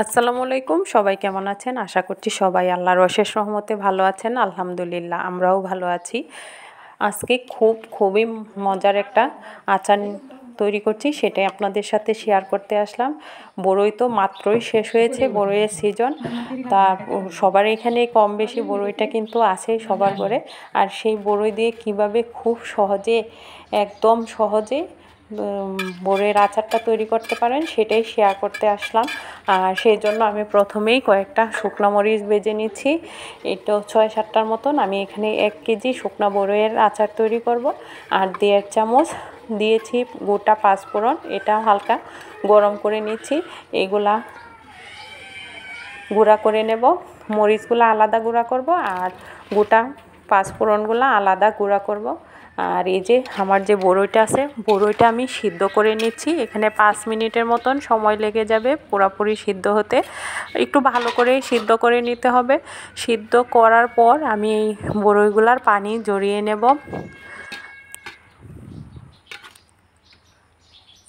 আসসালামু আলাইকুম। সবাই কেমন আছেন? আশা করছি সবাই আল্লাহর অশেষ রহমতে ভালো আছেন। আলহামদুলিল্লাহ আমরাও ভালো আছি। আজকে খুবই মজার একটা আচার তৈরি করছি, সেটাই আপনাদের সাথে শেয়ার করতে আসলাম। বড়ই তো মাত্রই শেষ হয়েছে, বড়ইয়ের সিজন। তা সবার এখানে কম বেশি বড়ইটা কিন্তু আছে সবার ঘরে। আর সেই বড়ই দিয়ে কিভাবে খুব সহজে, একদম সহজে বড়ইয়ের আচারটা তৈরি করতে পারেন সেটাই শেয়ার করতে আসলাম। আর সেই জন্য আমি প্রথমেই কয়েকটা শুকনো মরিচ ভেজে নিচ্ছি। এটা 6-7টার মতন। আমি এখানে 1 কেজি শুকনো বড়ইয়ের আচার তৈরি করব। আর 1.5 চামচ দিয়েছি গোটা পাঁচফোড়ন, এটা হালকা গরম করে নিচ্ছি। এগুলা গুঁড়া করে নেব। মরিচগুলো আলাদা গুঁড়া করব আর গোটা পাঁচফোড়নগুলো আলাদা গুঁড়া করব। আর এই যে আমার যে বড়ইটা আছে, বড়ইটা আমি সিদ্ধ করে নিচ্ছি। এখানে 5 মিনিটের মতন সময় লেগে যাবে পুরোপুরি সিদ্ধ হতে। একটু ভালো করে সিদ্ধ করে নিতে হবে। সিদ্ধ করার পর আমি এই বড়ইগুলার পানি ঝরিয়ে নেব।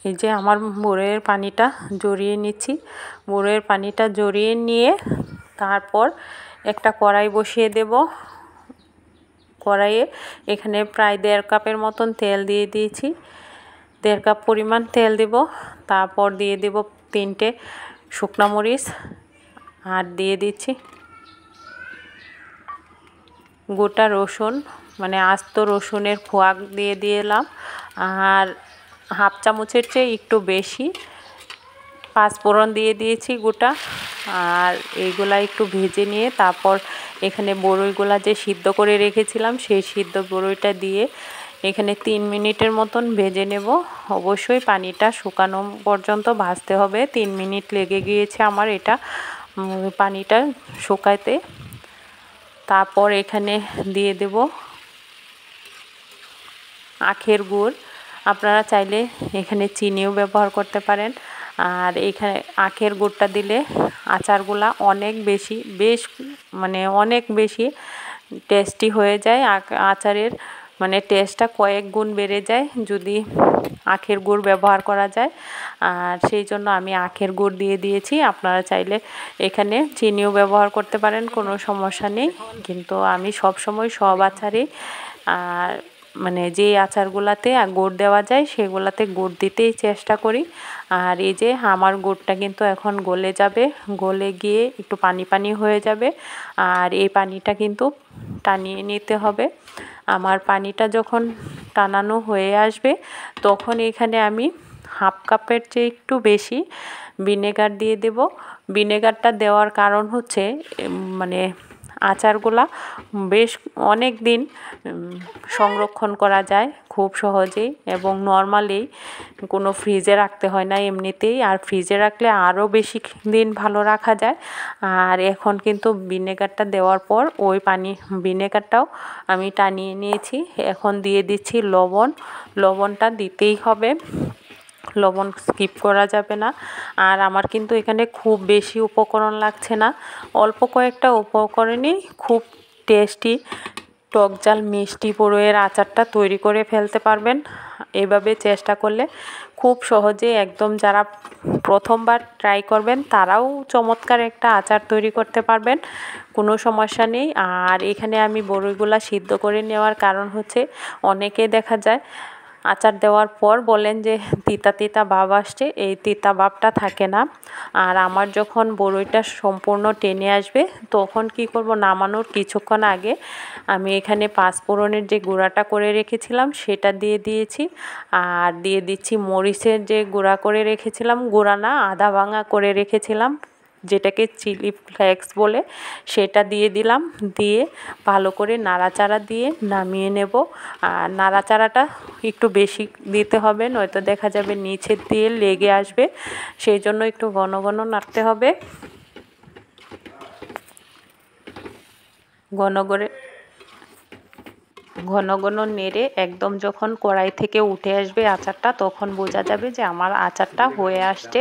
এই যে আমার বড়ইয়ের পানিটা ঝরিয়ে নিচ্ছি। বড়ইয়ের পানিটা ঝরিয়ে নিয়ে তারপর একটা কড়াই বসিয়ে দেব। কড়াইয়ে এখানে প্রায় 1.5 কাপের মতন তেল দিয়ে দিয়েছি। 1.5 কাপ পরিমাণ তেল দেব। তারপর দিয়ে দেব 3টে শুকনো মরিচ আর দিয়ে দিচ্ছি গোটা রসুন, মানে আস্ত রসুনের খোয়া দিয়ে দিলাম। আর হাফ চামচের চেয়ে একটু বেশি পাঁচফোড়ন দিয়ে দিয়েছি গোটা। আর এইগুলা একটু ভেজে নিয়ে তারপর এখানে বড়ইগুলা যে সিদ্ধ করে রেখেছিলাম সেই সিদ্ধ বড়ইটা দিয়ে এখানে 3 মিনিটের মতন ভেজে নেব। অবশ্যই পানিটা শুকানো পর্যন্ত ভাজতে হবে। 3 মিনিট লেগে গিয়েছে আমার এটা পানিটা শুকাইতে। তারপর এখানে দিয়ে দেব আখের গুড়। আপনারা চাইলে এখানে চিনিও ব্যবহার করতে পারেন। আর এখানে আখের গুড়টা দিলে আচারগুলা অনেক বেশি টেস্টি হয়ে যায়। আচারের মানে টেস্টটা কয়েক গুণ বেড়ে যায় যদি আখের গুড় ব্যবহার করা যায়। আর সেই জন্য আমি আখের গুড় দিয়ে দিয়েছি। আপনারা চাইলে এখানে চিনিও ব্যবহার করতে পারেন, কোনো সমস্যা নেই। কিন্তু আমি সবসময় সব আচারে মানে যে আচারগুলাতে গুড় দেওয়া যায় সেগুলাতে গুড় দিতেই চেষ্টা করি। আর এই যে আমার গুড়টা কিন্তু এখন গলে যাবে, গলে গিয়ে একটু পানি পানি হয়ে যাবে। আর এই পানিটা কিন্তু টানিয়ে নিতে হবে। আমার পানিটা যখন টানানো হয়ে আসবে তখন এখানে আমি হাফ কাপের চেয়ে একটু বেশি ভিনেগার দিয়ে দেব। ভিনেগারটা দেওয়ার কারণ হচ্ছে মানে আচারগুলা বেশ অনেক দিন সংরক্ষণ করা যায় খুব সহজেই, এবং নর্মালি কোনো ফ্রিজে রাখতে হয় না এমনিতেই। আর ফ্রিজে রাখলে আরও বেশি দিন ভালো রাখা যায়। আর এখন কিন্তু ভিনেগারটা দেওয়ার পর ওই ভিনেগারটাও আমি টানিয়ে নিয়েছি। এখন দিয়ে দিচ্ছি লবণ। লবণটা দিতেই হবে, লবণ স্কিপ করা যাবে না। আর আমার কিন্তু এখানে খুব বেশি উপকরণ লাগছে না, অল্প কয়েকটা উপকরণেই খুব টেস্টি টক ঝাল মিষ্টি বড়ইয়ের আচারটা তৈরি করে ফেলতে পারবেন। এভাবে চেষ্টা করলে খুব সহজে একদম যারা প্রথমবার ট্রাই করবেন তারাও চমৎকার একটা আচার তৈরি করতে পারবেন, কোনো সমস্যা নেই। আর এখানে আমি বড়ইগুলা সিদ্ধ করে নেওয়ার কারণ হচ্ছে অনেকে দেখা যায় আচার দেওয়ার পর বলেন যে তিতা তিতা ভাব আসছে, এই তিতা ভাবটা থাকে না। আর আমার যখন বড়ইটা সম্পূর্ণ টেনে আসবে তখন কি করব, নামানোর কিছুক্ষণ আগে আমি এখানে পাঁচফোড়নের যে গুঁড়াটা করে রেখেছিলাম সেটা দিয়ে দিয়েছি। আর দিয়ে দিচ্ছি মরিচের যে গুঁড়া করে রেখেছিলাম, গুঁড়া না আধা ভাঙা করে রেখেছিলাম যেটাকে চিলি ফ্লেক্স বলে, সেটা দিয়ে দিলাম। দিয়ে ভালো করে নাড়াচাড়া দিয়ে নামিয়ে নেব। আর নাড়াচাড়াটা একটু বেশি দিতে হবে, নয়তো দেখা যাবে নিচের দিয়ে লেগে আসবে। সেই জন্য একটু ঘন ঘন নাড়তে হবে। ঘন ঘন নেড়ে একদম যখন কড়াই থেকে উঠে আসবে আচারটা তখন বোঝা যাবে যে আমার আচারটা হয়ে আসছে।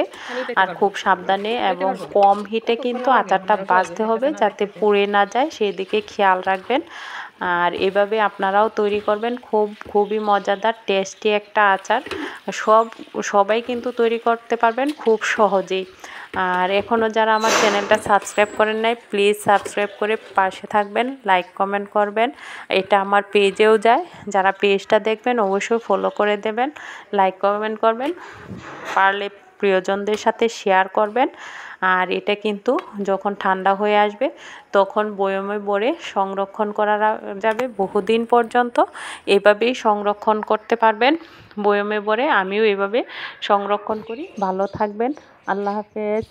আর খুব সাবধানে এবং কম হিটে কিন্তু আচারটা ভাজতে হবে যাতে পুড়ে না যায়, সেদিকে খেয়াল রাখবেন। আর এভাবে আপনারাও তৈরি করবেন, খুবই মজাদার টেস্টি একটা আচার। সবাই কিন্তু তৈরি করতে পারবেন খুব সহজেই। আর এখনও যারা আমার চ্যানেলটা সাবস্ক্রাইব করেন নাই, প্লিজ সাবস্ক্রাইব করে পাশে থাকবেন, লাইক কমেন্ট করবেন। এটা আমার পেজেও যায়, যারা পেজটা দেখবেন অবশ্যই ফলো করে দেবেন, লাইক কমেন্ট করবেন, পারলে প্রিয়জনদের সাথে শেয়ার করবেন। আর এটা কিন্তু যখন ঠান্ডা হয়ে আসবে তখন বয়মে ভরে সংরক্ষণ করা যাবে বহুদিন পর্যন্ত। এভাবেই সংরক্ষণ করতে পারবেন বয়মে ভরে। আমিও এভাবে সংরক্ষণ করি। ভালো থাকবেন। আল্লাহ হাফেজ।